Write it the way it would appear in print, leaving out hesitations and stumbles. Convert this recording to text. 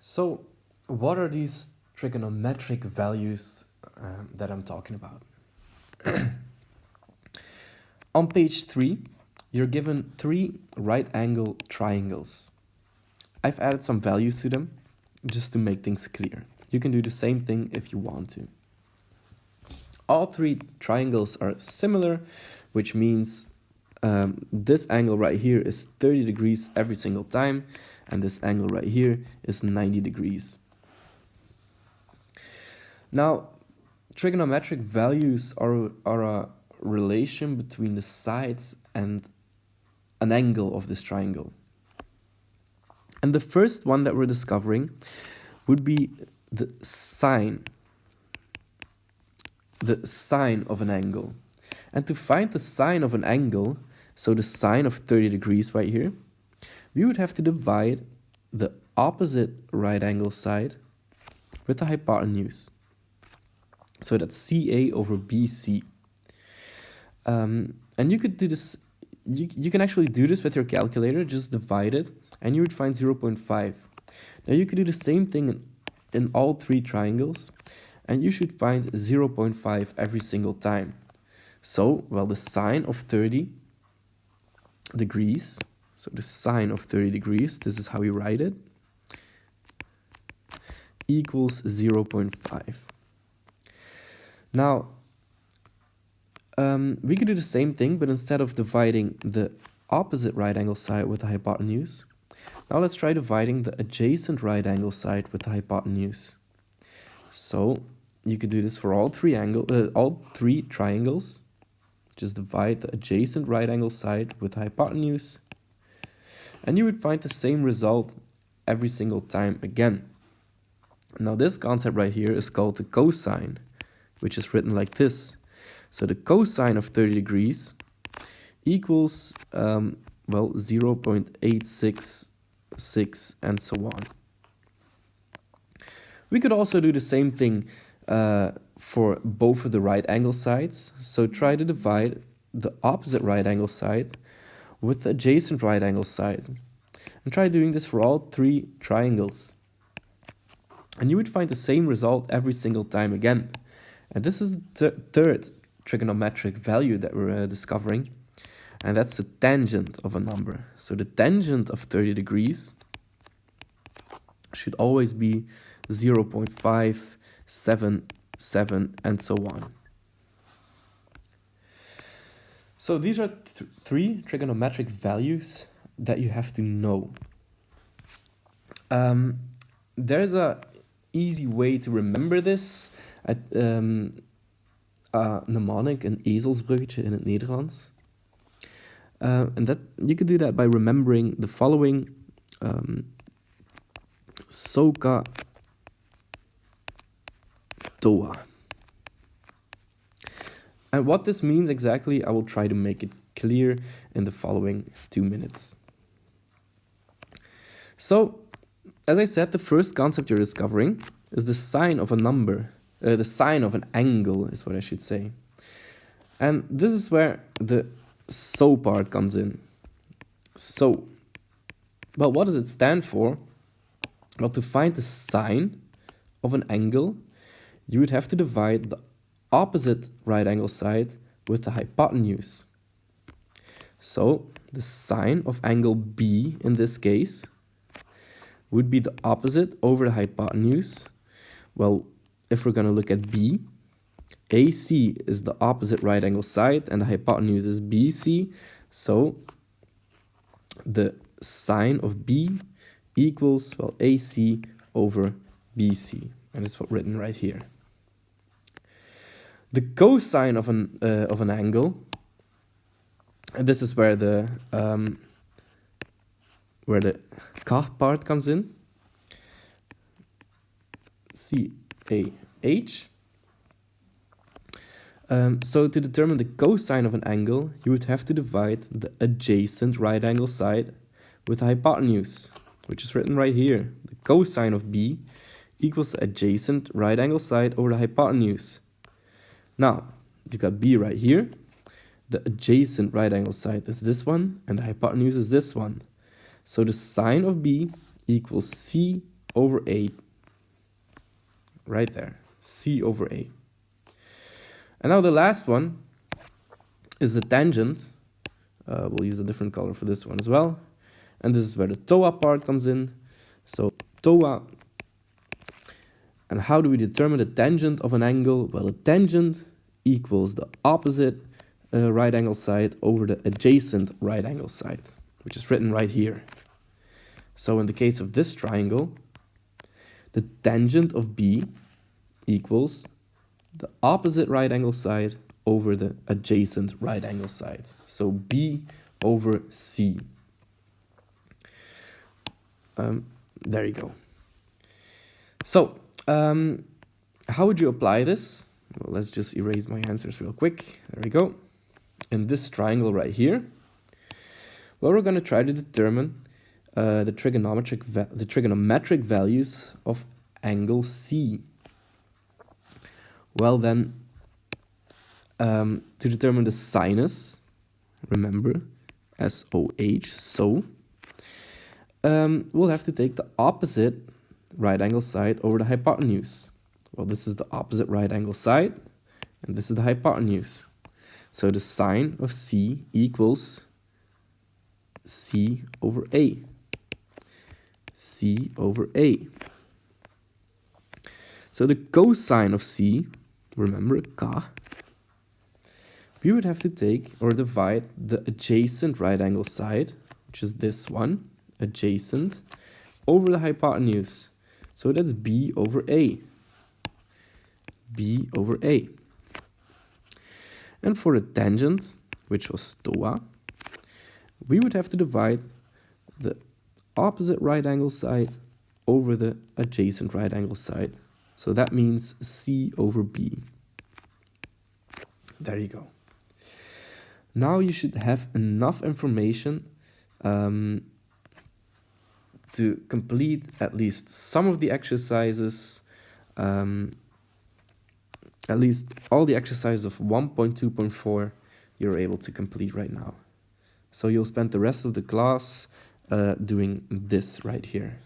So, what are these trigonometric values that I'm talking about? On page 3, you're given 3 right-angle triangles. I've added some values to them just to make things clear. You can do the same thing if you want to. All 3 triangles are similar, which means this angle right here is 30 degrees every single time, and this angle right here is 90 degrees. Now, trigonometric values are a relation between the sides and an angle of this triangle. And the first one that we're discovering would be the sine of an angle. And to find the sine of an angle, so the sine of 30 degrees right here, we would have to divide the opposite right angle side with the hypotenuse. So that's CA over BC. And you could do this, you can actually do this with your calculator, just divide it, and you would find 0.5. Now you could do the same thing in all 3 triangles, and you should find 0.5 every single time. So, well, the sine of 30 degrees, so the sine of 30 degrees, this is how we write it, equals 0.5. Now, we could do the same thing, but instead of dividing the opposite right angle side with the hypotenuse, now let's try dividing the adjacent right angle side with the hypotenuse. So, you could do this for all 3 triangles. Just divide the adjacent right angle side with the hypotenuse, and you would find the same result every single time again. Now this concept right here is called the cosine, which is written like this. So the cosine of 30 degrees equals, 0.866 and so on. We could also do the same thing for both of the right angle sides. So try to divide the opposite right angle side with the adjacent right angle side. And try doing this for all 3 triangles. And you would find the same result every single time again. And this is the third trigonometric value that we're discovering. And that's the tangent of a number. So the tangent of 30 degrees should always be 0.577 and so on. So these are 3 trigonometric values that you have to know. There's a easy way to remember this. Mnemonic, een ezelsbruggetje in het Nederlands. And that you could do that by remembering the following. Soka Toa. And what this means exactly, I will try to make it clear in the following 2 minutes. So, as I said, the first concept you're discovering is the sine of a number. The sine of an angle is what I should say. And this is where the so part comes in. So, well, what does it stand for? Well, to find the sine of an angle, you would have to divide the opposite right angle side with the hypotenuse. So, the sine of angle B in this case would be the opposite over the hypotenuse. Well, if we're going to look at B, AC is the opposite right angle side and the hypotenuse is BC. So, the sine of B equals, well, AC over BC. And it's written right here. The cosine of an angle, and this is where the K part comes in. CAH. So to determine the cosine of an angle, you would have to divide the adjacent right angle side with the hypotenuse, which is written right here. The cosine of B equals the adjacent right angle side over the hypotenuse. Now, you've got B right here. The adjacent right angle side is this one, and the hypotenuse is this one. So the sine of B equals C over A. Right there, C over A. And now the last one is the tangent. We'll use a different color for this one as well. And this is where the TOA part comes in. So TOA. And how do we determine the tangent of an angle? Well, the tangent equals the opposite right angle side over the adjacent right angle side, which is written right here. So in the case of this triangle, the tangent of B equals the opposite right angle side over the adjacent right angle side. So B over C. There you go. So, how would you apply this? Well, let's just erase my answers real quick. There we go. In this triangle right here, well, we're going to try to determine the trigonometric values of angle C. Well then, to determine the sinus, remember, SOH, so, we'll have to take the opposite right angle side over the hypotenuse. Well, this is the opposite right angle side, and this is the hypotenuse. So the sine of C equals C over A. C over A. So the cosine of C, remember, K, we would have to take or divide the adjacent right angle side, which is this one, adjacent, over the hypotenuse. So that's B over A. B over A. And for the tangent, which was TOA, we would have to divide the opposite right angle side over the adjacent right angle side. So that means C over B. There you go. Now you should have enough information to complete at least some of the exercises, at least all the exercises of 1.2.4 you're able to complete right now. So you'll spend the rest of the class doing this right here.